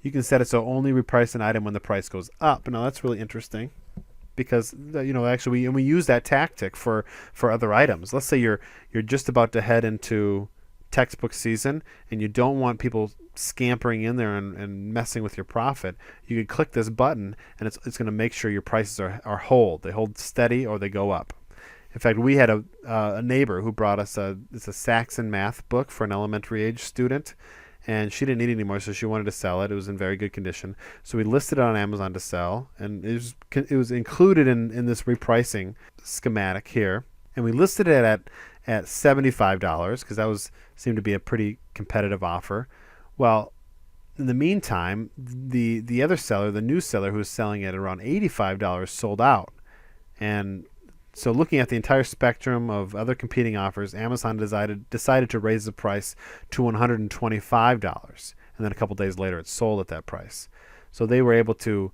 You can set it so only reprice an item when the price goes up. Now that's really interesting because actually we use that tactic for other items. Let's say you're just about to head into textbook season and you don't want people scampering in there and messing with your profit. You can click this button and it's going to make sure your prices are hold. They hold steady or they go up. In fact, we had a neighbor who brought us it's a Saxon math book for an elementary age student, and she didn't need it anymore, so she wanted to sell it. It was in very good condition, so we listed it on Amazon to sell, and it was included in this repricing schematic here, and we listed it at $75 because that seemed to be a pretty competitive offer. Well, in the meantime, the other seller, the new seller who was selling it at around $85, sold out, and so looking at the entire spectrum of other competing offers, Amazon decided to raise the price to $125, and then a couple days later it sold at that price. So they were able to,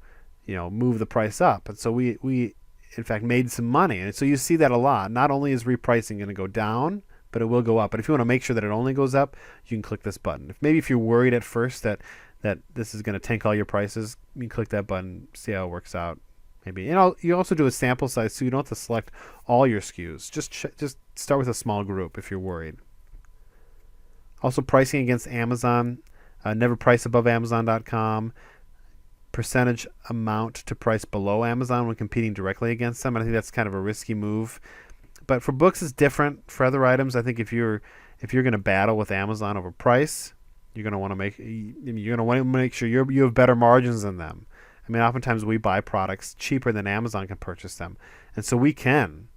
move the price up, and so we in fact made some money. And so you see that a lot. Not only is repricing going to go down, but it will go up. But if you want to make sure that it only goes up, you can click this button. If you're worried at first that this is going to tank all your prices, you can click that button, see how it works out. Maybe. And you also do a sample size, so you don't have to select all your SKUs. Just start with a small group if you're worried. Also, pricing against Amazon. Never price above Amazon.com. Percentage amount to price below Amazon when competing directly against them. And I think that's kind of a risky move. But for books, it's different. For other items, I think if you're going to battle with Amazon over price, you're going to want to make sure you have better margins than them. I mean, oftentimes we buy products cheaper than Amazon can purchase them. And so we can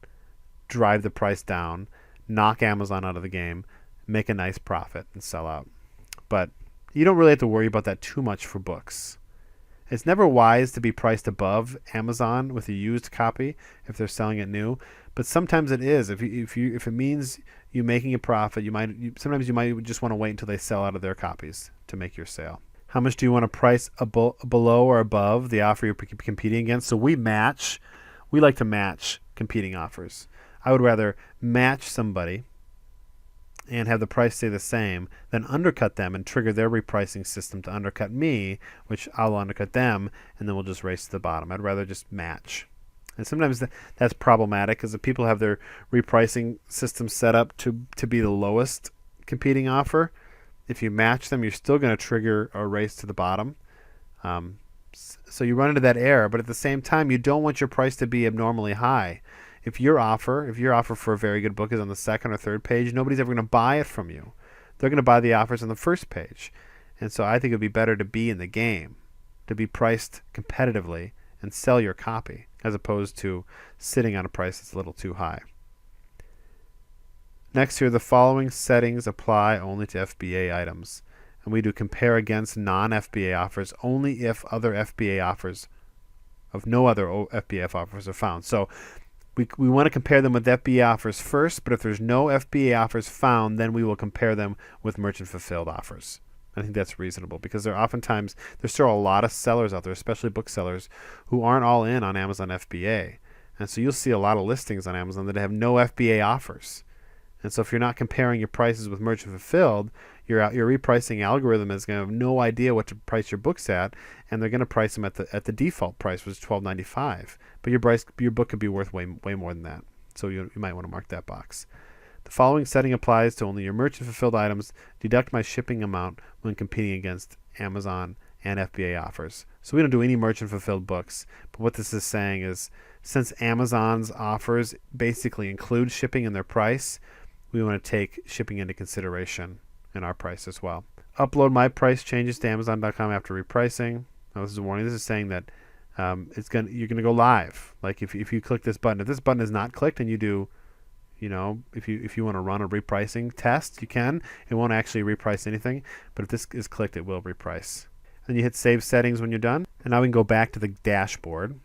drive the price down, knock Amazon out of the game, make a nice profit, and sell out. But you don't really have to worry about that too much for books. It's never wise to be priced above Amazon with a used copy if they're selling it new. But sometimes it is. If it means you making a profit, sometimes you might just want to wait until they sell out of their copies to make your sale. How much do you want to price below or above the offer you're competing against? So we like to match competing offers. I would rather match somebody and have the price stay the same than undercut them and trigger their repricing system to undercut me, which I'll undercut them, and then we'll just race to the bottom. I'd rather just match. And sometimes that's problematic because if people have their repricing system set up to be the lowest competing offer, if you match them, you're still going to trigger a race to the bottom. So you run into that error, but at the same time, you don't want your price to be abnormally high. If your offer for a very good book is on the second or third page, nobody's ever going to buy it from you. They're going to buy the offers on the first page. And so I think it would be better to be in the game, to be priced competitively and sell your copy, as opposed to sitting on a price that's a little too high. Next here, the following settings apply only to FBA items. And we do compare against non-FBA offers only if other FBA offers of no other FBA offers are found. So we want to compare them with FBA offers first, but if there's no FBA offers found, then we will compare them with merchant fulfilled offers. I think that's reasonable because there's still a lot of sellers out there, especially booksellers, who aren't all in on Amazon FBA. And so you'll see a lot of listings on Amazon that have no FBA offers. And so if you're not comparing your prices with merchant fulfilled, your repricing algorithm is going to have no idea what to price your books at, and they're going to price them at the default price, which is $12.95. But your book could be worth way more than that. So you might want to mark that box. The following setting applies to only your merchant fulfilled items. Deduct my shipping amount when competing against Amazon and FBA offers. So we don't do any merchant fulfilled books. But what this is saying is, since Amazon's offers basically include shipping in their price, we want to take shipping into consideration in our price as well. Upload my price changes to Amazon.com after repricing. Now this is a warning. This is saying that you're gonna go live. Like if you click this button, if this button is not clicked and you do, if you want to run a repricing test, you can. It won't actually reprice anything, but if this is clicked, it will reprice. Then you hit Save Settings when you're done, and now we can go back to the dashboard.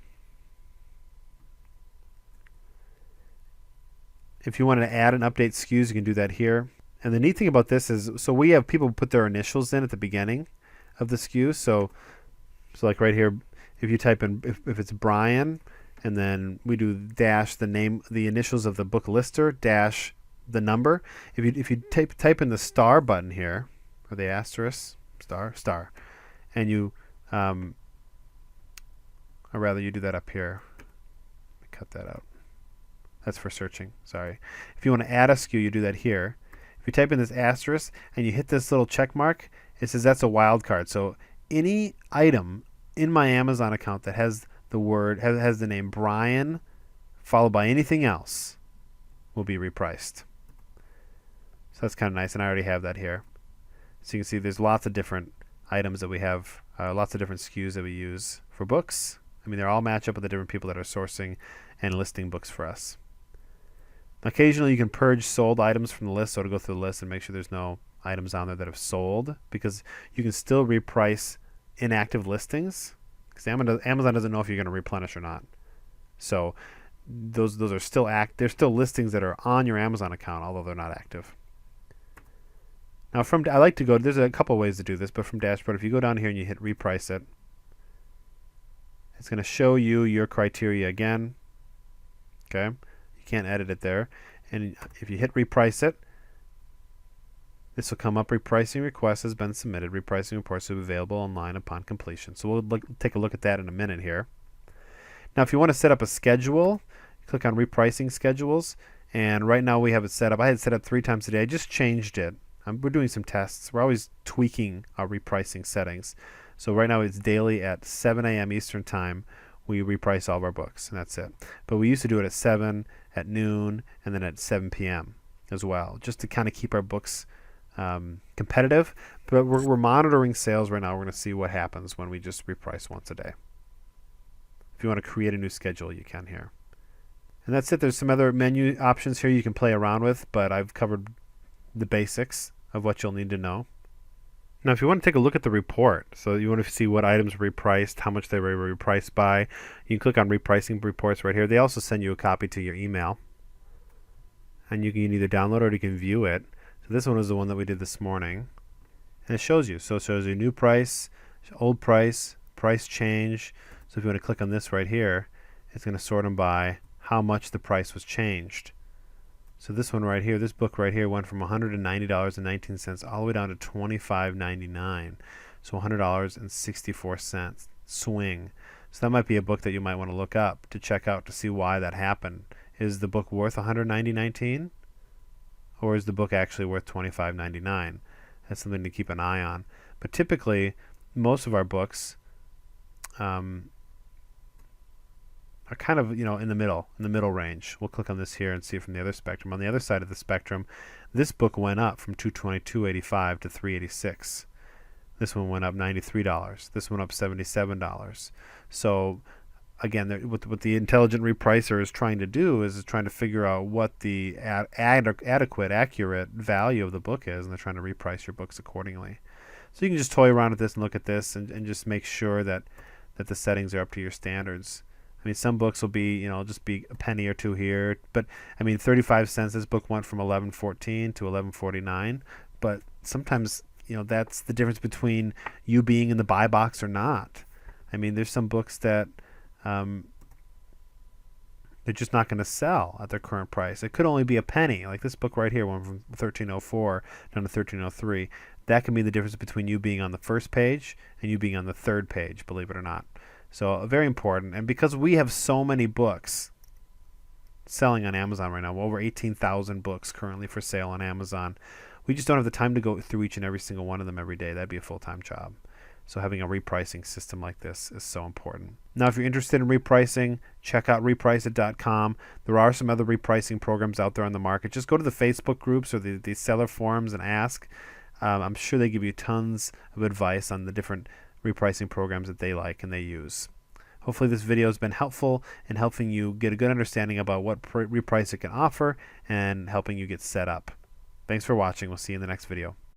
If you want to add and update SKUs, you can do that here. And the neat thing about this is, so we have people put their initials in at the beginning of the SKU. So like right here, if you type in, if it's Brian, and then we do dash the name, the initials of the book lister, dash the number. If you type in the star button here, or the asterisk, star, and you, or rather you do that up here. Let me cut that out. That's for searching, sorry. If you want to add a SKU, you do that here. If you type in this asterisk and you hit this little check mark, it says that's a wildcard. So any item in my Amazon account that has the word, has the name Brian followed by anything else will be repriced. So that's kind of nice, and I already have that here. So you can see there's lots of different items that we have, lots of different SKUs that we use for books. I mean, they all match up with the different people that are sourcing and listing books for us. Occasionally you can purge sold items from the list, so to go through the list and make sure there's no items on there that have sold, because you can still reprice inactive listings, because Amazon doesn't know if you're going to replenish or not. So those are still they're still listings that are on your Amazon account, although they're not active. Now I like to go, there's a couple ways to do this, but from dashboard, if you go down here and you hit Repriceit, it's going to show you your criteria again. Okay, you can't edit it there. And if you hit Repriceit, this will come up. Repricing request has been submitted. Repricing reports will be available online upon completion. So we'll take a look at that in a minute here. Now, if you want to set up a schedule, click on Repricing Schedules. And right now we have it set up. I had it set up 3 times a day. I just changed it. We're doing some tests. We're always tweaking our repricing settings. So right now it's daily at 7 a.m. Eastern Time. We reprice all of our books, and that's it. But we used to do it at 7, at noon, and then at 7 p.m. as well, just to kind of keep our books competitive. But we're monitoring sales right now. We're going to see what happens when we just reprice once a day. If you want to create a new schedule, you can here. And that's it. There's some other menu options here you can play around with, but I've covered the basics of what you'll need to know. Now, if you want to take a look at the report, so you want to see what items were repriced, how much they were repriced by, you can click on Repricing Reports right here. They also send you a copy to your email, and you can either download it or you can view it. So this one is the one that we did this morning, and it shows you. So it shows you new price, old price, price change. So if you want to click on this right here, it's going to sort them by how much the price was changed. So this one right here, this book right here went from $190.19 all the way down to $25.99. So $100.64 swing. So that might be a book that you might want to look up to check out to see why that happened. Is the book worth $190.19? Or is the book actually worth $25.99? That's something to keep an eye on. But typically, most of our books are kind of, in the middle range. We'll click on this here and see it from the other spectrum. On the other side of the spectrum, this book went up from $222.85 to $386. This one went up $93. This one up $77. So again, what the intelligent repricer is trying to do is trying to figure out what the adequate, accurate value of the book is, and they're trying to reprice your books accordingly. So you can just toy around with this and look at this and just make sure that the settings are up to your standards. I mean, some books will be, just be a penny or two here. But, 35 cents, this book went from $11.14 to $11.49. But sometimes, that's the difference between you being in the buy box or not. I mean, there's some books that they're just not going to sell at their current price. It could only be a penny. Like this book right here went from $13.04 down to $13.03. That can be the difference between you being on the first page and you being on the third page, believe it or not. So very important. And because we have so many books selling on Amazon right now, over 18,000 books currently for sale on Amazon, we just don't have the time to go through each and every single one of them every day. That'd be a full-time job. So having a repricing system like this is so important. Now, if you're interested in repricing, check out Repriceit.com. There are some other repricing programs out there on the market. Just go to the Facebook groups or the seller forums and ask. I'm sure they give you tons of advice on the different repricing programs that they like and they use. Hopefully this video has been helpful in helping you get a good understanding about what Repriceit can offer and helping you get set up. Thanks for watching. We'll see you in the next video.